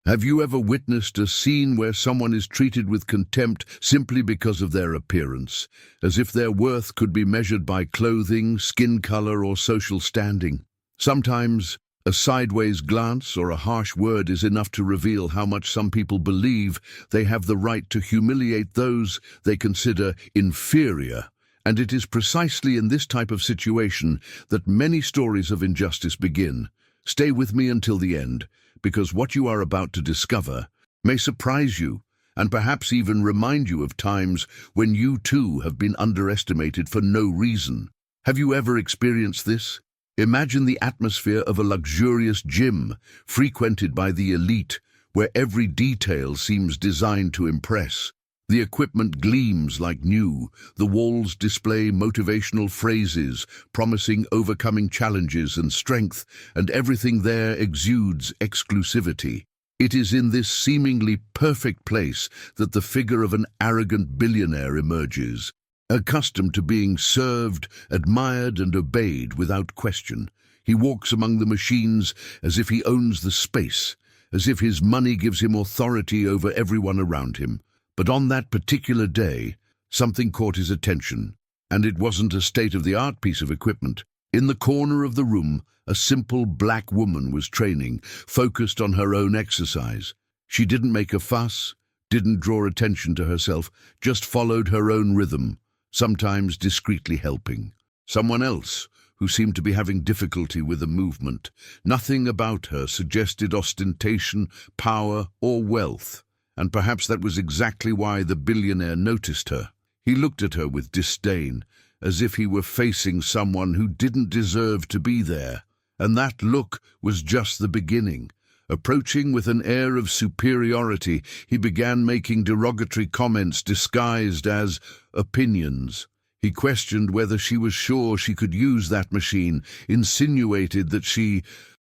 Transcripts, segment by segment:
Have you ever witnessed a scene where someone is treated with contempt simply because of their appearance, as if their worth could be measured by clothing, skin color, or social standing? Sometimes a sideways glance or a harsh word is enough to reveal how much some people believe they have the right to humiliate those they consider inferior. And it is precisely in this type of situation that many stories of injustice begin. Stay with me until the end, because what you are about to discover may surprise you and perhaps even remind you of times when you too have been underestimated for no reason. Have you ever experienced this? Imagine the atmosphere of a luxurious gym frequented by the elite, where every detail seems designed to impress. The equipment gleams like new, the walls display motivational phrases promising overcoming challenges and strength, and everything there exudes exclusivity. It is in this seemingly perfect place that the figure of an arrogant billionaire emerges, accustomed to being served, admired, and obeyed without question. He walks among the machines as if he owns the space, as if his money gives him authority over everyone around him. But on that particular day, something caught his attention, and it wasn't a state-of-the-art piece of equipment. In the corner of the room, a simple black woman was training, focused on her own exercise. She didn't make a fuss, didn't draw attention to herself, just followed her own rhythm, sometimes discreetly helping someone else who seemed to be having difficulty with a movement. Nothing about her suggested ostentation, power, or wealth. And perhaps that was exactly why the billionaire noticed her. He looked at her with disdain, as if he were facing someone who didn't deserve to be there. And that look was just the beginning. Approaching with an air of superiority, he began making derogatory comments disguised as opinions. He questioned whether she was sure she could use that machine, insinuated that she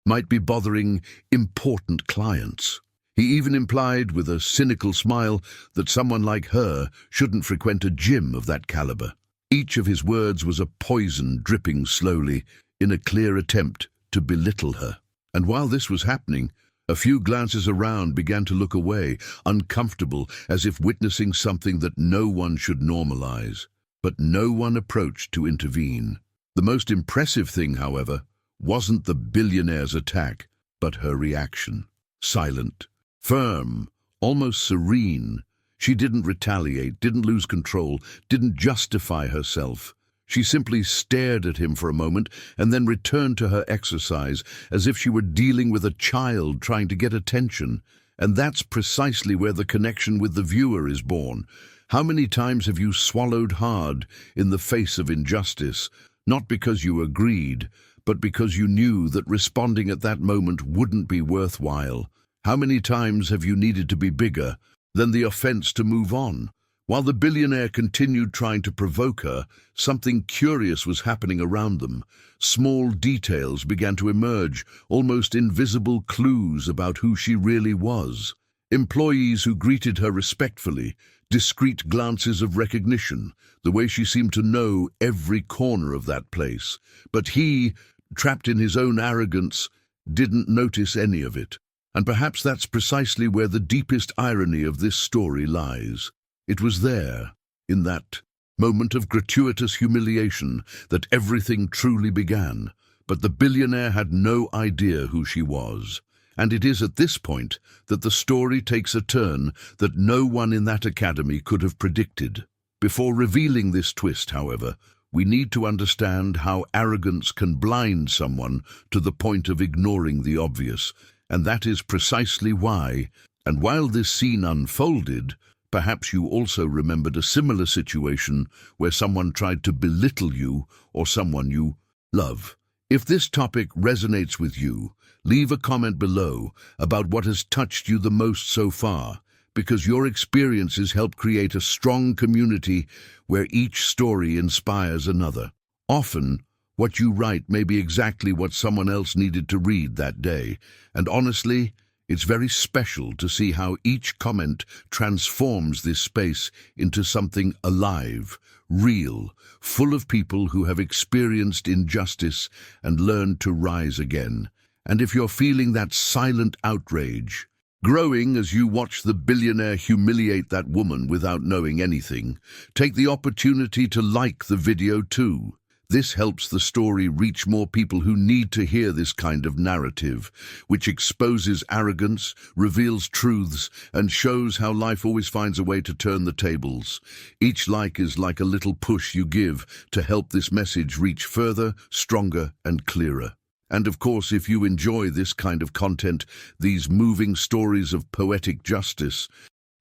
might be bothering important clients. He even implied, with a cynical smile, that someone like her shouldn't frequent a gym of that caliber. Each of his words was a poison dripping slowly, in a clear attempt to belittle her. And while this was happening, a few glances around began to look away, uncomfortable, as if witnessing something that no one should normalize. But no one approached to intervene. The most impressive thing, however, wasn't the billionaire's attack, but her reaction. Silent, firm, almost serene. She didn't retaliate, didn't lose control, didn't justify herself. She simply stared at him for a moment and then returned to her exercise as if she were dealing with a child trying to get attention. And that's precisely where the connection with the viewer is born. How many times have you swallowed hard in the face of injustice, not because you agreed, but because you knew that responding at that moment wouldn't be worthwhile? How many times have you needed to be bigger than the offense to move on? While the billionaire continued trying to provoke her, something curious was happening around them. Small details began to emerge, almost invisible clues about who she really was. Employees who greeted her respectfully, discreet glances of recognition, the way she seemed to know every corner of that place. But he, trapped in his own arrogance, didn't notice any of it. And perhaps that's precisely where the deepest irony of this story lies. It was there, in that moment of gratuitous humiliation, that everything truly began. But the billionaire had no idea who she was. And it is at this point that the story takes a turn that no one in that academy could have predicted. Before revealing this twist, however, we need to understand how arrogance can blind someone to the point of ignoring the obvious. And that is precisely why, and while this scene unfolded, perhaps you also remembered a similar situation where someone tried to belittle you or someone you love. If this topic resonates with you, leave a comment below about what has touched you the most so far, because your experiences help create a strong community where each story inspires another. Often, what you write may be exactly what someone else needed to read that day, and honestly, it's very special to see how each comment transforms this space into something alive, real, full of people who have experienced injustice and learned to rise again. And if you're feeling that silent outrage, Growing as you watch the billionaire humiliate that woman without knowing anything, take the opportunity to like the video too. This helps the story reach more people who need to hear this kind of narrative, which exposes arrogance, reveals truths, and shows how life always finds a way to turn the tables. Each like is like a little push you give to help this message reach further, stronger, and clearer. And of course, if you enjoy this kind of content, these moving stories of poetic justice,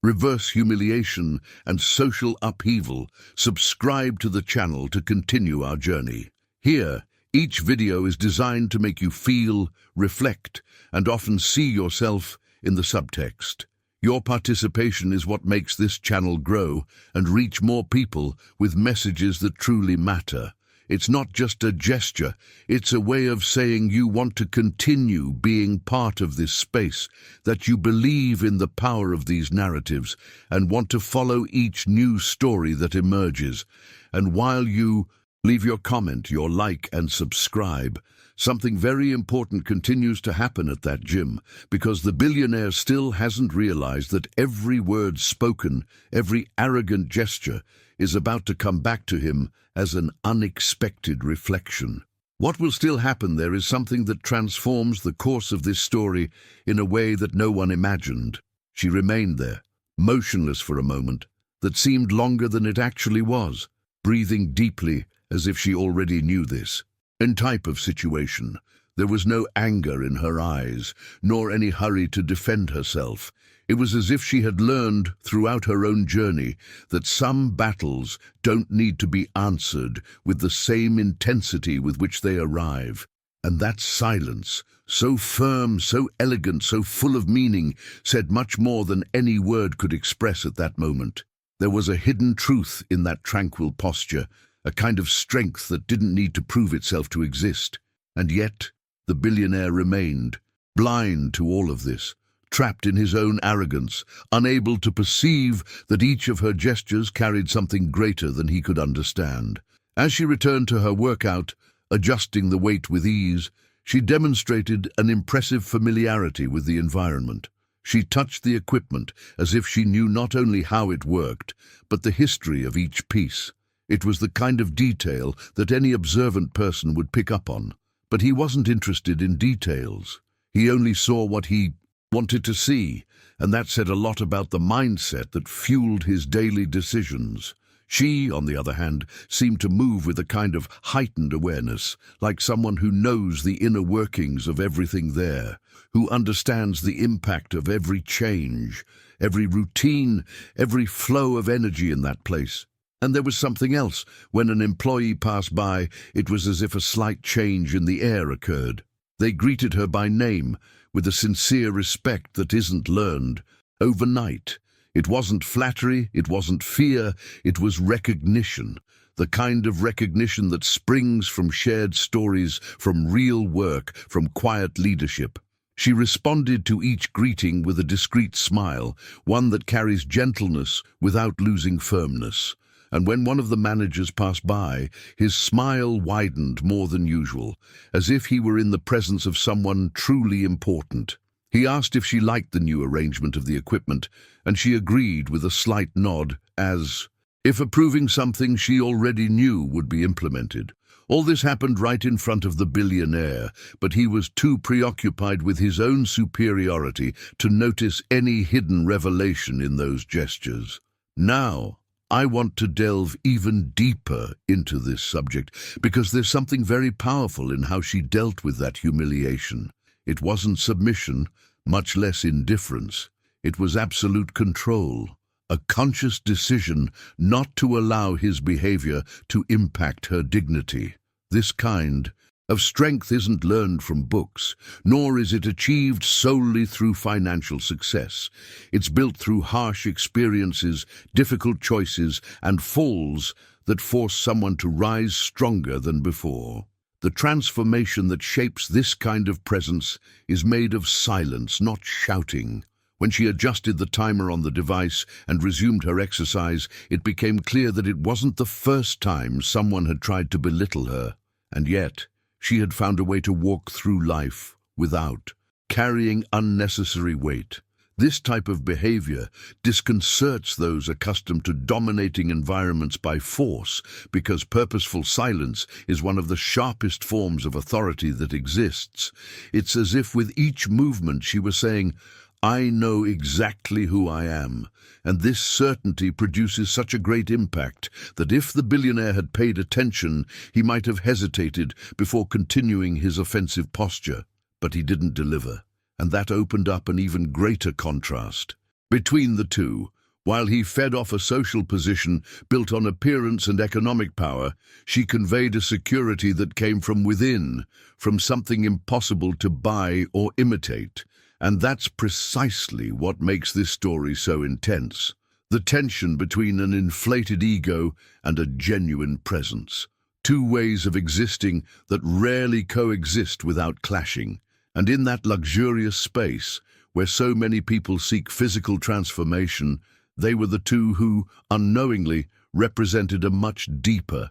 reverse humiliation, and social upheaval, subscribe to the channel to continue our journey. Here, each video is designed to make you feel, reflect, and often see yourself in the subtext. Your participation is what makes this channel grow and reach more people with messages that truly matter. It's not just a gesture, it's a way of saying you want to continue being part of this space, that you believe in the power of these narratives and want to follow each new story that emerges. And while you leave your comment, your like, and subscribe, something very important continues to happen at that gym, because the billionaire still hasn't realized that every word spoken, every arrogant gesture, is about to come back to him as an unexpected reflection. What will still happen there is something that transforms the course of this story in a way that no one imagined. She remained there, motionless for a moment, that seemed longer than it actually was, breathing deeply as if she already knew this. In type of situation, there was no anger in her eyes, nor any hurry to defend herself. It was as if she had learned throughout her own journey that some battles don't need to be answered with the same intensity with which they arrive. And that silence, so firm, so elegant, so full of meaning, said much more than any word could express at that moment. There was a hidden truth in that tranquil posture, a kind of strength that didn't need to prove itself to exist. And yet, the billionaire remained, blind to all of this, trapped in his own arrogance, unable to perceive that each of her gestures carried something greater than he could understand. As she returned to her workout, adjusting the weight with ease, she demonstrated an impressive familiarity with the environment. She touched the equipment as if she knew not only how it worked, but the history of each piece. It was the kind of detail that any observant person would pick up on. But he wasn't interested in details. He only saw what he wanted to see, and that said a lot about the mindset that fueled his daily decisions. She, on the other hand, seemed to move with a kind of heightened awareness, like someone who knows the inner workings of everything there, who understands the impact of every change, every routine, every flow of energy in that place. And there was something else. When an employee passed by, it was as if a slight change in the air occurred. They greeted her by name, with a sincere respect that isn't learned. Overnight, it wasn't flattery, it wasn't fear, it was recognition. The kind of recognition that springs from shared stories, from real work, from quiet leadership. She responded to each greeting with a discreet smile, one that carries gentleness without losing firmness. And when one of the managers passed by, his smile widened more than usual, as if he were in the presence of someone truly important. He asked if she liked the new arrangement of the equipment, and she agreed with a slight nod, as if approving something she already knew would be implemented. All this happened right in front of the billionaire, but he was too preoccupied with his own superiority to notice any hidden revelation in those gestures. Now, I want to delve even deeper into this subject, because there's something very powerful in how she dealt with that humiliation. It wasn't submission, much less indifference. It was absolute control, a conscious decision not to allow his behavior to impact her dignity. This kind of strength isn't learned from books, nor is it achieved solely through financial success. It's built through harsh experiences, difficult choices, and falls that force someone to rise stronger than before. The transformation that shapes this kind of presence is made of silence, not shouting. When she adjusted the timer on the device and resumed her exercise, it became clear that it wasn't the first time someone had tried to belittle her. And yet, she had found a way to walk through life without carrying unnecessary weight. This type of behavior disconcerts those accustomed to dominating environments by force because purposeful silence is one of the sharpest forms of authority that exists. It's as if with each movement she was saying, "I know exactly who I am," and this certainty produces such a great impact that if the billionaire had paid attention, he might have hesitated before continuing his offensive posture. But he didn't deliver, and that opened up an even greater contrast between the two. While he fed off a social position built on appearance and economic power, she conveyed a security that came from within, from something impossible to buy or imitate. And that's precisely what makes this story so intense. The tension between an inflated ego and a genuine presence. Two ways of existing that rarely coexist without clashing. And in that luxurious space, where so many people seek physical transformation, they were the two who, unknowingly, represented a much deeper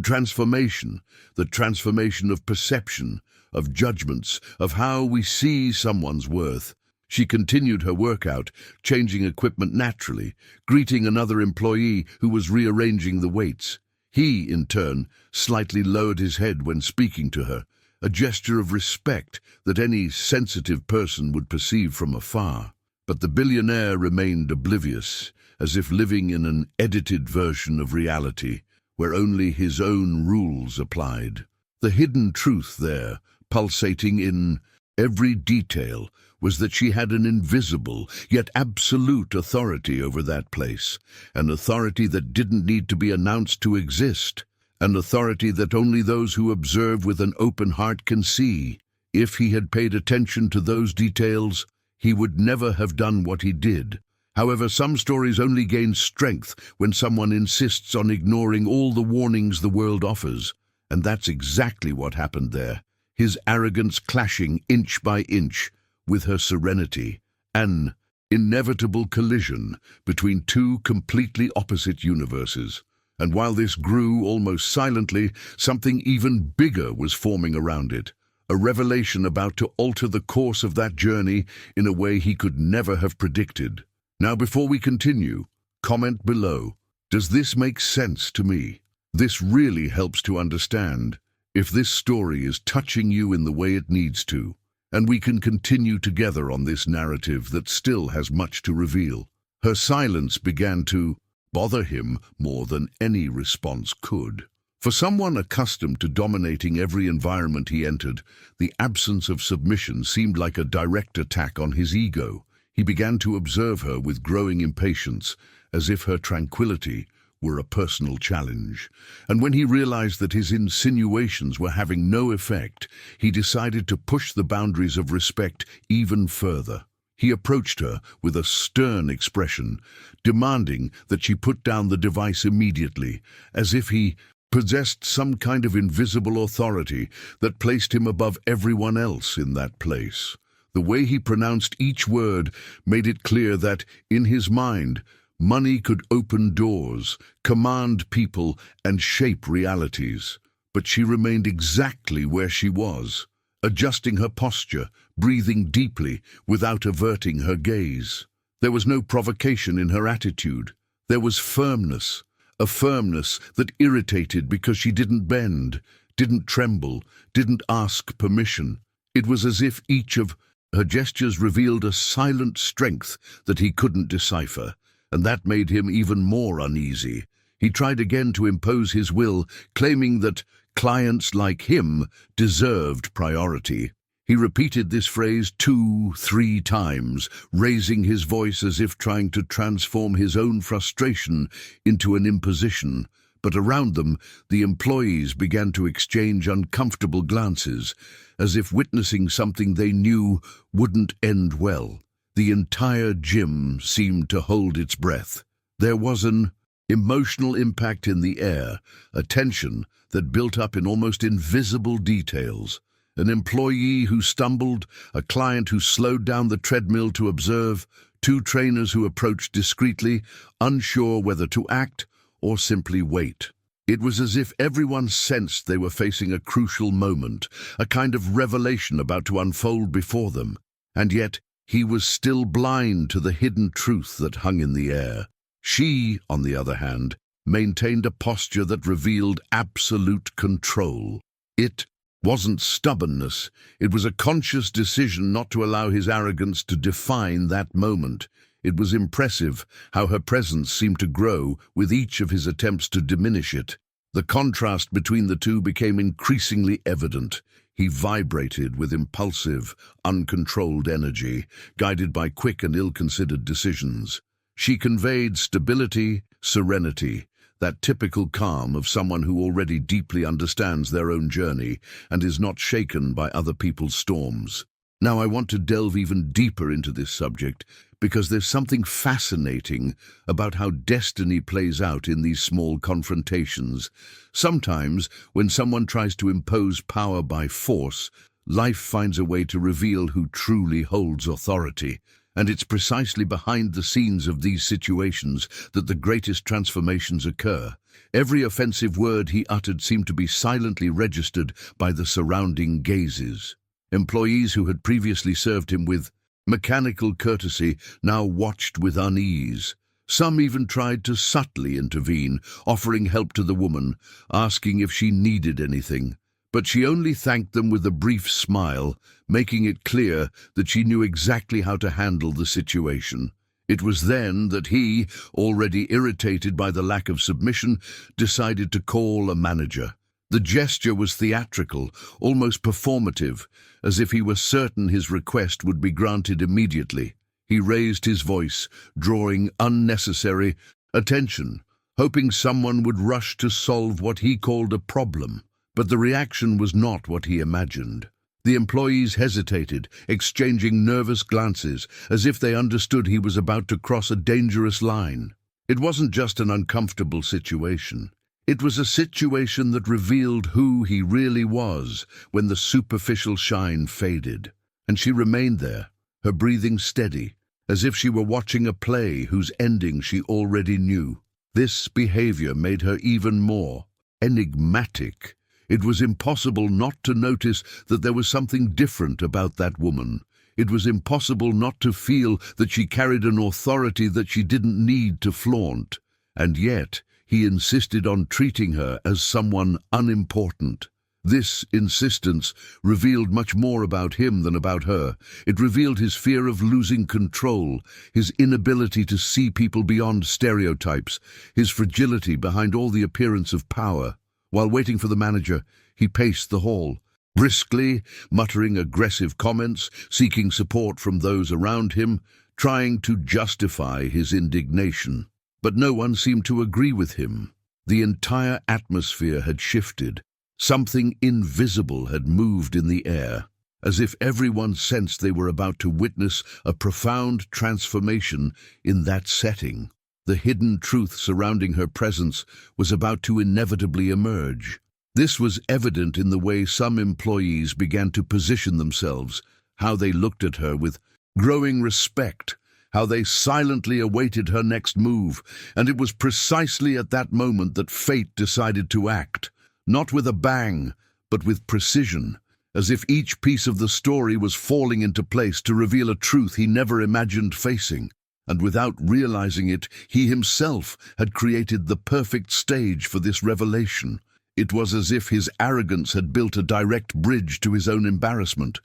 transformation, the transformation of perception, of judgments, of how we see someone's worth. She continued her workout, changing equipment naturally, greeting another employee who was rearranging the weights. He, in turn, slightly lowered his head when speaking to her, a gesture of respect that any sensitive person would perceive from afar. But the billionaire remained oblivious, as if living in an edited version of reality, where only his own rules applied. The hidden truth there, pulsating in every detail, was that she had an invisible, yet absolute authority over that place, an authority that didn't need to be announced to exist, an authority that only those who observe with an open heart can see. If he had paid attention to those details, he would never have done what he did. However, some stories only gain strength when someone insists on ignoring all the warnings the world offers, and that's exactly what happened there. His arrogance clashing inch by inch with her serenity, an inevitable collision between two completely opposite universes. And while this grew almost silently, something even bigger was forming around it, a revelation about to alter the course of that journey in a way he could never have predicted. Now, before we continue, comment below. Does this make sense to me? This really helps to understand if this story is touching you in the way it needs to, and we can continue together on this narrative that still has much to reveal. Her silence began to bother him more than any response could. For someone accustomed to dominating every environment he entered, the absence of submission seemed like a direct attack on his ego. He began to observe her with growing impatience, as if her tranquility were a personal challenge. And when he realized that his insinuations were having no effect, he decided to push the boundaries of respect even further. He approached her with a stern expression, demanding that she put down the device immediately, as if he possessed some kind of invisible authority that placed him above everyone else in that place. The way he pronounced each word made it clear that, in his mind, money could open doors, command people, and shape realities. But she remained exactly where she was, adjusting her posture, breathing deeply, without averting her gaze. There was no provocation in her attitude. There was firmness, a firmness that irritated because she didn't bend, didn't tremble, didn't ask permission. It was as if each of her gestures revealed a silent strength that he couldn't decipher, and that made him even more uneasy. He tried again to impose his will, claiming that clients like him deserved priority. He repeated this phrase 2-3 times, raising his voice as if trying to transform his own frustration into an imposition. But around them, the employees began to exchange uncomfortable glances, as if witnessing something they knew wouldn't end well. The entire gym seemed to hold its breath. There was an emotional impact in the air, a tension that built up in almost invisible details. An employee who stumbled, a client who slowed down the treadmill to observe, two trainers who approached discreetly, unsure whether to act or simply wait. It was as if everyone sensed they were facing a crucial moment, a kind of revelation about to unfold before them. And yet, he was still blind to the hidden truth that hung in the air. She, on the other hand, maintained a posture that revealed absolute control. It wasn't stubbornness. It was a conscious decision not to allow his arrogance to define that moment. It was impressive how her presence seemed to grow with each of his attempts to diminish it. The contrast between the two became increasingly evident. He vibrated with impulsive, uncontrolled energy, guided by quick and ill-considered decisions. She conveyed stability, serenity, that typical calm of someone who already deeply understands their own journey and is not shaken by other people's storms. Now I want to delve even deeper into this subject because there's something fascinating about how destiny plays out in these small confrontations. Sometimes, when someone tries to impose power by force, life finds a way to reveal who truly holds authority. And it's precisely behind the scenes of these situations that the greatest transformations occur. Every offensive word he uttered seemed to be silently registered by the surrounding gazes. Employees who had previously served him with mechanical courtesy now watched with unease. Some even tried to subtly intervene, offering help to the woman, asking if she needed anything. But she only thanked them with a brief smile, making it clear that she knew exactly how to handle the situation. It was then that he, already irritated by the lack of submission, decided to call a manager. The gesture was theatrical, almost performative, as if he were certain his request would be granted immediately. He raised his voice, drawing unnecessary attention, hoping someone would rush to solve what he called a problem. But the reaction was not what he imagined. The employees hesitated, exchanging nervous glances, as if they understood he was about to cross a dangerous line. It wasn't just an uncomfortable situation. It was a situation that revealed who he really was when the superficial shine faded. And she remained there, her breathing steady, as if she were watching a play whose ending she already knew. This behavior made her even more enigmatic. It was impossible not to notice that there was something different about that woman. It was impossible not to feel that she carried an authority that she didn't need to flaunt. And yet, he insisted on treating her as someone unimportant. This insistence revealed much more about him than about her. It revealed his fear of losing control, his inability to see people beyond stereotypes, his fragility behind all the appearance of power. While waiting for the manager, he paced the hall, briskly, muttering aggressive comments, seeking support from those around him, trying to justify his indignation. But no one seemed to agree with him. The entire atmosphere had shifted. Something invisible had moved in the air, as if everyone sensed they were about to witness a profound transformation in that setting. The hidden truth surrounding her presence was about to inevitably emerge. This was evident in the way some employees began to position themselves, how they looked at her with growing respect, how they silently awaited her next move, and it was precisely at that moment that fate decided to act, not with a bang, but with precision, as if each piece of the story was falling into place to reveal a truth he never imagined facing. And without realizing it, he himself had created the perfect stage for this revelation. It was as if his arrogance had built a direct bridge to his own embarrassment,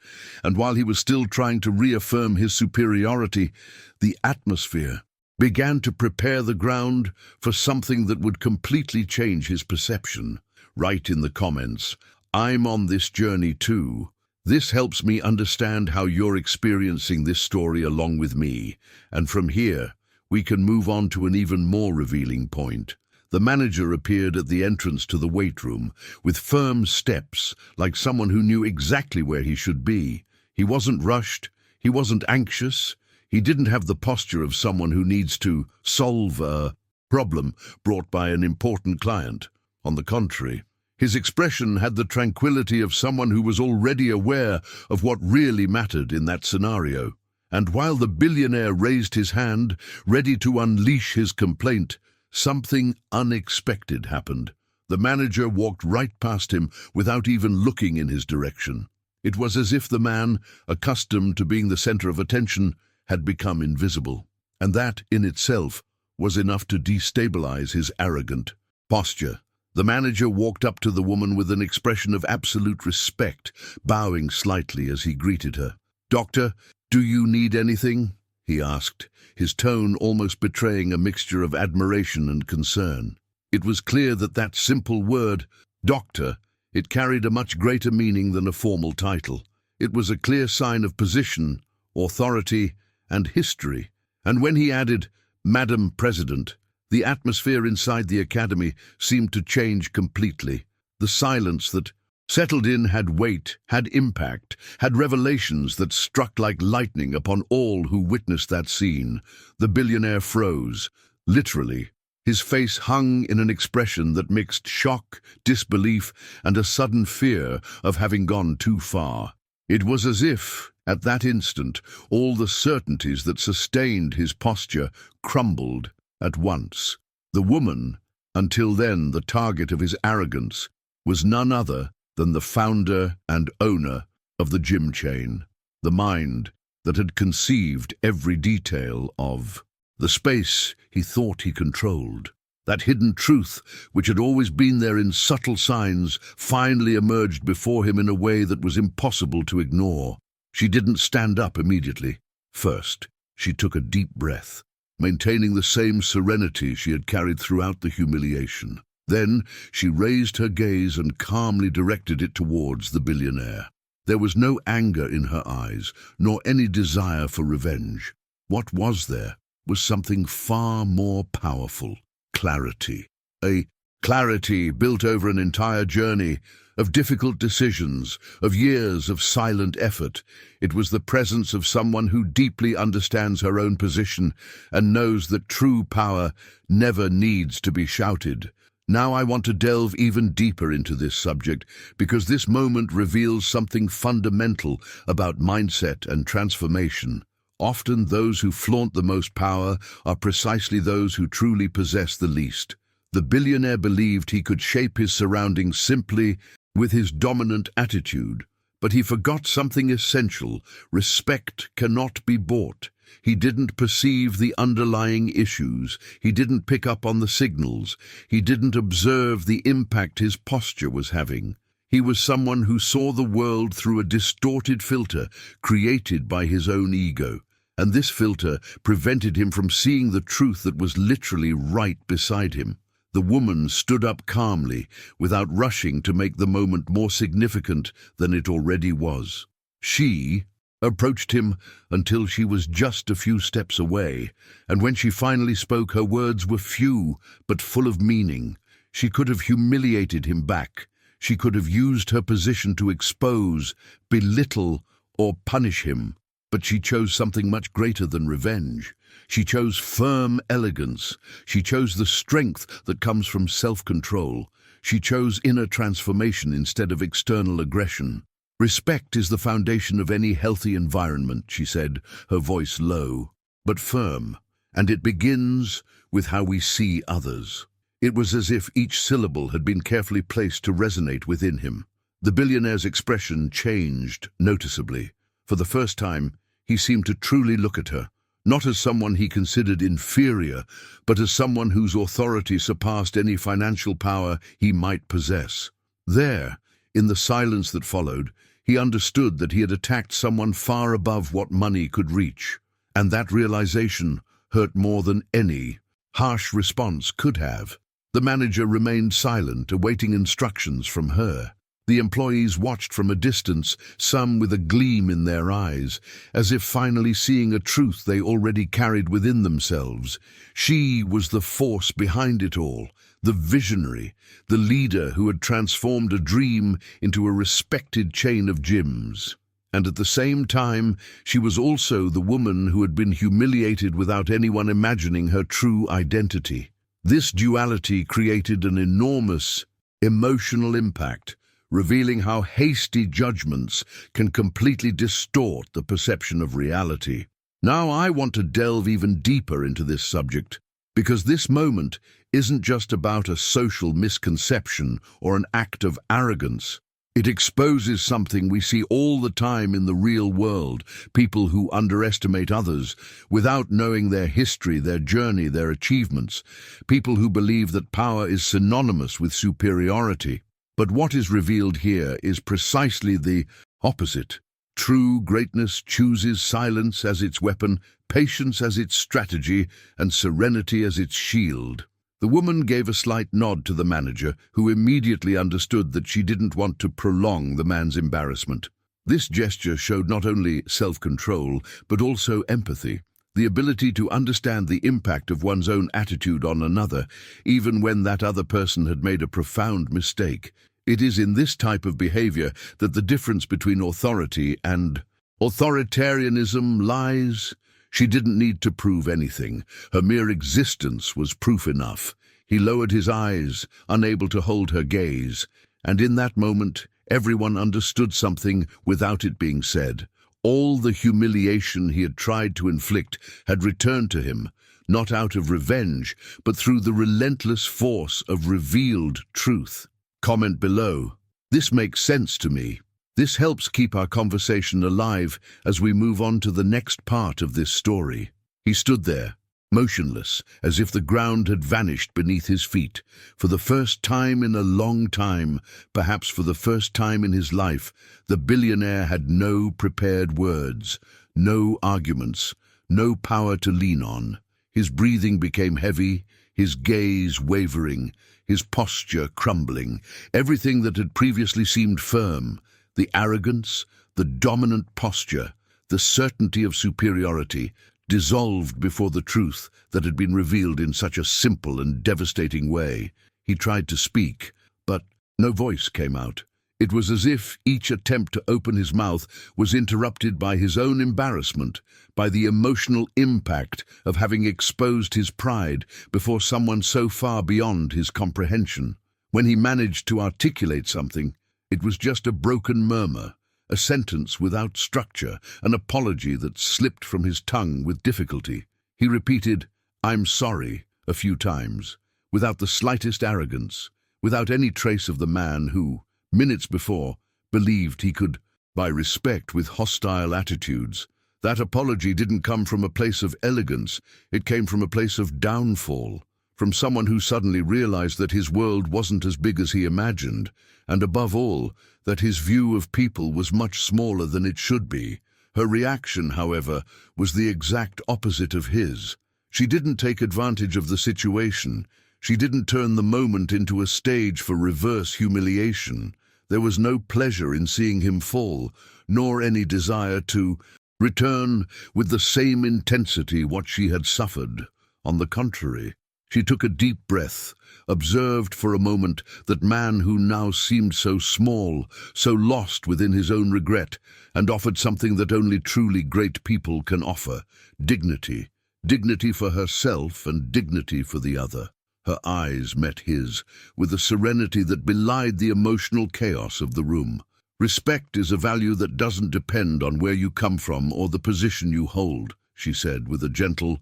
and while he was still trying to reaffirm his superiority, the atmosphere began to prepare the ground for something that would completely change his perception. Write in the comments, "I'm on this journey too." This helps me understand how you're experiencing this story along with me, and from here, we can move on to an even more revealing point. The manager appeared at the entrance to the weight room, with firm steps, like someone who knew exactly where he should be. He wasn't rushed, he wasn't anxious, he didn't have the posture of someone who needs to solve a problem brought by an important client. On the contrary, his expression had the tranquility of someone who was already aware of what really mattered in that scenario. And while the billionaire raised his hand, ready to unleash his complaint, something unexpected happened. The manager walked right past him without even looking in his direction. It was as if the man, accustomed to being the center of attention, had become invisible. And that, in itself, was enough to destabilize his arrogant posture. The manager walked up to the woman with an expression of absolute respect, bowing slightly as he greeted her. "Doctor, do you need anything?" he asked, his tone almost betraying a mixture of admiration and concern. It was clear that that simple word, doctor, it carried a much greater meaning than a formal title. It was a clear sign of position, authority, and history. And when he added, "Madam President," the atmosphere inside the academy seemed to change completely. The silence that settled in had weight, had impact, had revelations that struck like lightning upon all who witnessed that scene. The billionaire froze, literally. His face hung in an expression that mixed shock, disbelief, and a sudden fear of having gone too far. It was as if, at that instant, all the certainties that sustained his posture crumbled at once. The woman, until then the target of his arrogance, was none other than the founder and owner of the gym chain, the mind that had conceived every detail of the space he thought he controlled. That hidden truth, which had always been there in subtle signs, finally emerged before him in a way that was impossible to ignore. She didn't stand up immediately. First, she took a deep breath, maintaining the same serenity she had carried throughout the humiliation. Then she raised her gaze and calmly directed it towards the billionaire. There was no anger in her eyes, nor any desire for revenge. What was there was something far more powerful: clarity. A clarity built over an entire journey of difficult decisions, of years of silent effort. It was the presence of someone who deeply understands her own position and knows that true power never needs to be shouted. Now I want to delve even deeper into this subject, because this moment reveals something fundamental about mindset and transformation. Often those who flaunt the most power are precisely those who truly possess the least. The billionaire believed he could shape his surroundings simply with his dominant attitude, but he forgot something essential: respect cannot be bought. He didn't perceive the underlying issues. He didn't pick up on the signals. He didn't observe the impact his posture was having. He was someone who saw the world through a distorted filter created by his own ego. And this filter prevented him from seeing the truth that was literally right beside him. The woman stood up calmly, without rushing to make the moment more significant than it already was. She approached him until she was just a few steps away, and when she finally spoke, her words were few but full of meaning. She could have humiliated him back. She could have used her position to expose, belittle, or punish him. But she chose something much greater than revenge. She chose firm elegance. She chose the strength that comes from self-control. She chose inner transformation instead of external aggression. "Respect is the foundation of any healthy environment," she said, her voice low, but firm, "and it begins with how we see others." It was as if each syllable had been carefully placed to resonate within him. The billionaire's expression changed noticeably. For the first time, he seemed to truly look at her, not as someone he considered inferior, but as someone whose authority surpassed any financial power he might possess. There, in the silence that followed, he understood that he had attacked someone far above what money could reach, and that realization hurt more than any harsh response could have. The manager remained silent, awaiting instructions from her. The employees watched from a distance, some with a gleam in their eyes, as if finally seeing a truth they already carried within themselves. She was the force behind it all, the visionary, the leader who had transformed a dream into a respected chain of gyms. And at the same time, she was also the woman who had been humiliated without anyone imagining her true identity. This duality created an enormous emotional impact, revealing how hasty judgments can completely distort the perception of reality. Now I want to delve even deeper into this subject, because this moment isn't just about a social misconception or an act of arrogance. It exposes something we see all the time in the real world, people who underestimate others without knowing their history, their journey, their achievements, people who believe that power is synonymous with superiority. But what is revealed here is precisely the opposite. True greatness chooses silence as its weapon, patience as its strategy, and serenity as its shield. The woman gave a slight nod to the manager, who immediately understood that she didn't want to prolong the man's embarrassment. This gesture showed not only self-control, but also empathy, the ability to understand the impact of one's own attitude on another, even when that other person had made a profound mistake. It is in this type of behavior that the difference between authority and authoritarianism lies. She didn't need to prove anything. Her mere existence was proof enough. He lowered his eyes, unable to hold her gaze, and in that moment, everyone understood something without it being said. All the humiliation he had tried to inflict had returned to him, not out of revenge, but through the relentless force of revealed truth. Comment below. This makes sense to me. This helps keep our conversation alive as we move on to the next part of this story. He stood there, motionless, as if the ground had vanished beneath his feet. For the first time in a long time, perhaps for the first time in his life, the billionaire had no prepared words, no arguments, no power to lean on. His breathing became heavy, his gaze wavering, his posture crumbling. Everything that had previously seemed firm, the arrogance, the dominant posture, the certainty of superiority, dissolved before the truth that had been revealed in such a simple and devastating way. He tried to speak, but no voice came out. It was as if each attempt to open his mouth was interrupted by his own embarrassment, by the emotional impact of having exposed his pride before someone so far beyond his comprehension. When he managed to articulate something, it was just a broken murmur, a sentence without structure, an apology that slipped from his tongue with difficulty. He repeated, "I'm sorry," a few times, without the slightest arrogance, without any trace of the man who, minutes before, believed he could buy respect with hostile attitudes. That apology didn't come from a place of elegance, it came from a place of downfall, from someone who suddenly realized that his world wasn't as big as he imagined, and above all, that his view of people was much smaller than it should be. Her reaction, however, was the exact opposite of his. She didn't take advantage of the situation. She didn't turn the moment into a stage for reverse humiliation. There was no pleasure in seeing him fall, nor any desire to return with the same intensity what she had suffered. On the contrary, she took a deep breath, observed for a moment that man who now seemed so small, so lost within his own regret, and offered something that only truly great people can offer: dignity. Dignity for herself and dignity for the other. Her eyes met his, with a serenity that belied the emotional chaos of the room. "Respect is a value that doesn't depend on where you come from or the position you hold," she said with a gentle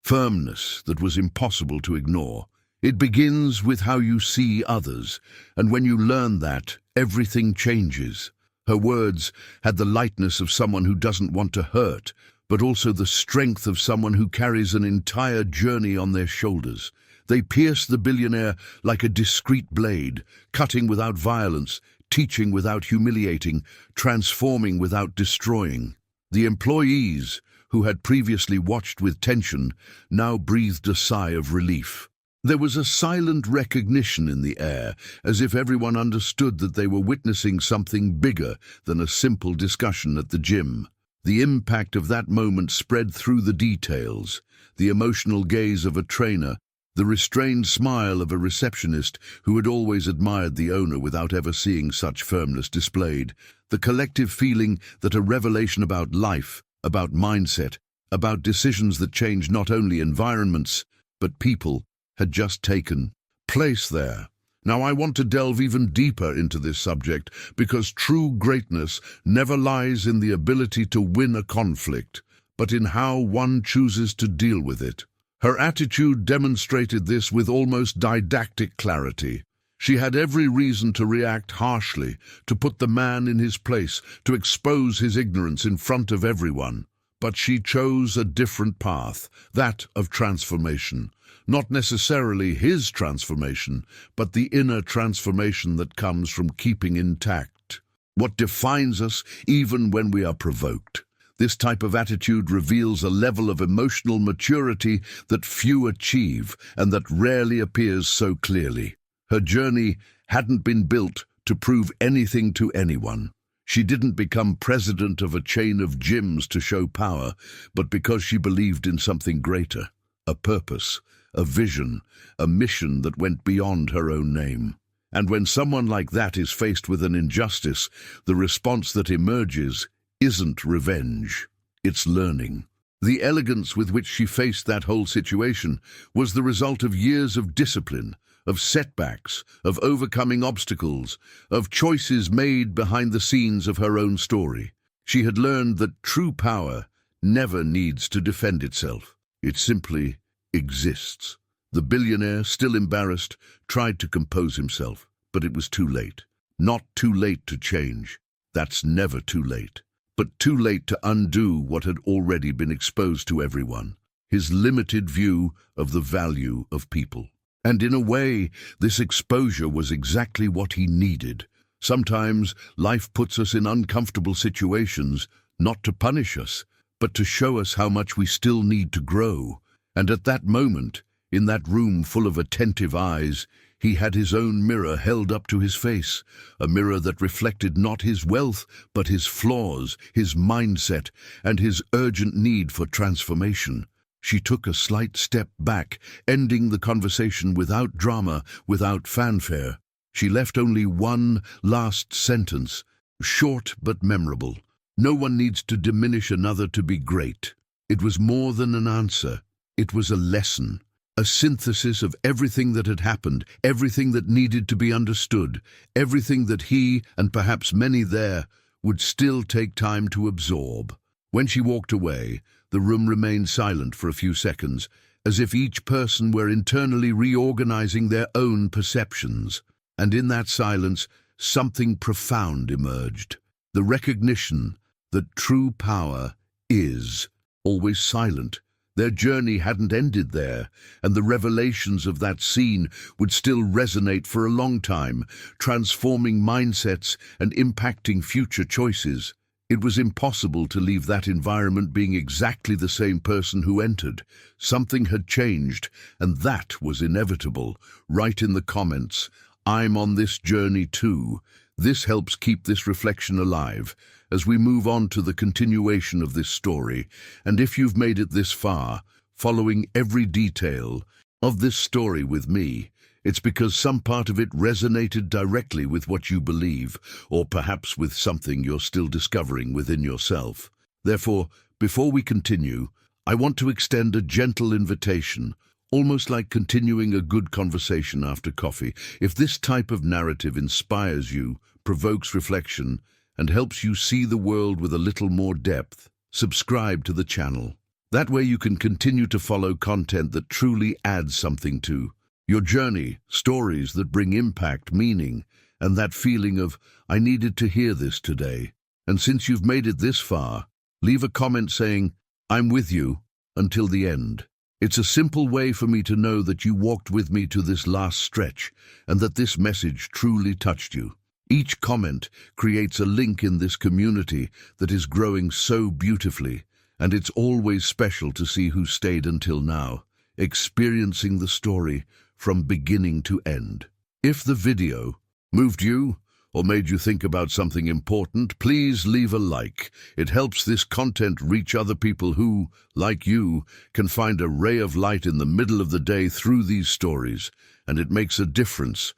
firmness that was impossible to ignore. "It begins with how you see others, and when you learn that, everything changes." Her words had the lightness of someone who doesn't want to hurt, but also the strength of someone who carries an entire journey on their shoulders. They pierced the billionaire like a discreet blade, cutting without violence, teaching without humiliating, transforming without destroying. The employees, who had previously watched with tension, now breathed a sigh of relief. There was a silent recognition in the air, as if everyone understood that they were witnessing something bigger than a simple discussion at the gym. The impact of that moment spread through the details: the emotional gaze of a trainer, the restrained smile of a receptionist who had always admired the owner without ever seeing such firmness displayed, the collective feeling that a revelation about life, about mindset, about decisions that change not only environments, but people, had just taken place there. Now I want to delve even deeper into this subject, because true greatness never lies in the ability to win a conflict, but in how one chooses to deal with it. Her attitude demonstrated this with almost didactic clarity. She had every reason to react harshly, to put the man in his place, to expose his ignorance in front of everyone. But she chose a different path, that of transformation. Not necessarily his transformation, but the inner transformation that comes from keeping intact what defines us even when we are provoked. This type of attitude reveals a level of emotional maturity that few achieve and that rarely appears so clearly. Her journey hadn't been built to prove anything to anyone. She didn't become president of a chain of gyms to show power, but because she believed in something greater, a purpose, a vision, a mission that went beyond her own name. And when someone like that is faced with an injustice, the response that emerges isn't revenge, it's learning. The elegance with which she faced that whole situation was the result of years of discipline, of setbacks, of overcoming obstacles, of choices made behind the scenes of her own story. She had learned that true power never needs to defend itself. It simply exists. The billionaire, still embarrassed, tried to compose himself, but it was too late. Not too late to change. That's never too late. But too late to undo what had already been exposed to everyone, his limited view of the value of people. And in a way, this exposure was exactly what he needed. Sometimes life puts us in uncomfortable situations, not to punish us, but to show us how much we still need to grow. And at that moment, in that room full of attentive eyes, he had his own mirror held up to his face, a mirror that reflected not his wealth, but his flaws, his mindset, and his urgent need for transformation. She took a slight step back, ending the conversation without drama, without fanfare. She left only one last sentence, short but memorable. No one needs to diminish another to be great. It was more than an answer. It was a lesson. A synthesis of everything that had happened, everything that needed to be understood, everything that he, and perhaps many there, would still take time to absorb. When she walked away, the room remained silent for a few seconds, as if each person were internally reorganizing their own perceptions. And in that silence, something profound emerged. The recognition that true power is always silent. Their journey hadn't ended there, and the revelations of that scene would still resonate for a long time, transforming mindsets and impacting future choices. It was impossible to leave that environment being exactly the same person who entered. Something had changed, and that was inevitable. Write in the comments, "I'm on this journey too." This helps keep this reflection alive as we move on to the continuation of this story. And if you've made it this far, following every detail of this story with me, it's because some part of it resonated directly with what you believe, or perhaps with something you're still discovering within yourself. Therefore, before we continue, I want to extend a gentle invitation, almost like continuing a good conversation after coffee. If this type of narrative inspires you, provokes reflection, and helps you see the world with a little more depth, subscribe to the channel. That way you can continue to follow content that truly adds something to your journey, stories that bring impact, meaning, and that feeling of, "I needed to hear this today." And since you've made it this far, leave a comment saying, "I'm with you," until the end. It's a simple way for me to know that you walked with me to this last stretch, and that this message truly touched you. Each comment creates a link in this community that is growing so beautifully, and it's always special to see who stayed until now, experiencing the story from beginning to end. If the video moved you or made you think about something important, please leave a like. It helps this content reach other people who, like you, can find a ray of light in the middle of the day through these stories, and it makes a difference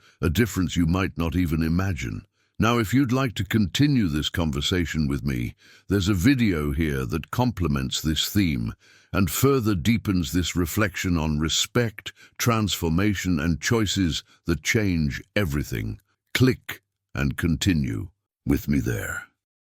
you might not even imagine. Now, if you'd like to continue this conversation with me, there's a video here that complements this theme and further deepens this reflection on respect, transformation, and choices that change everything. Click and continue with me there.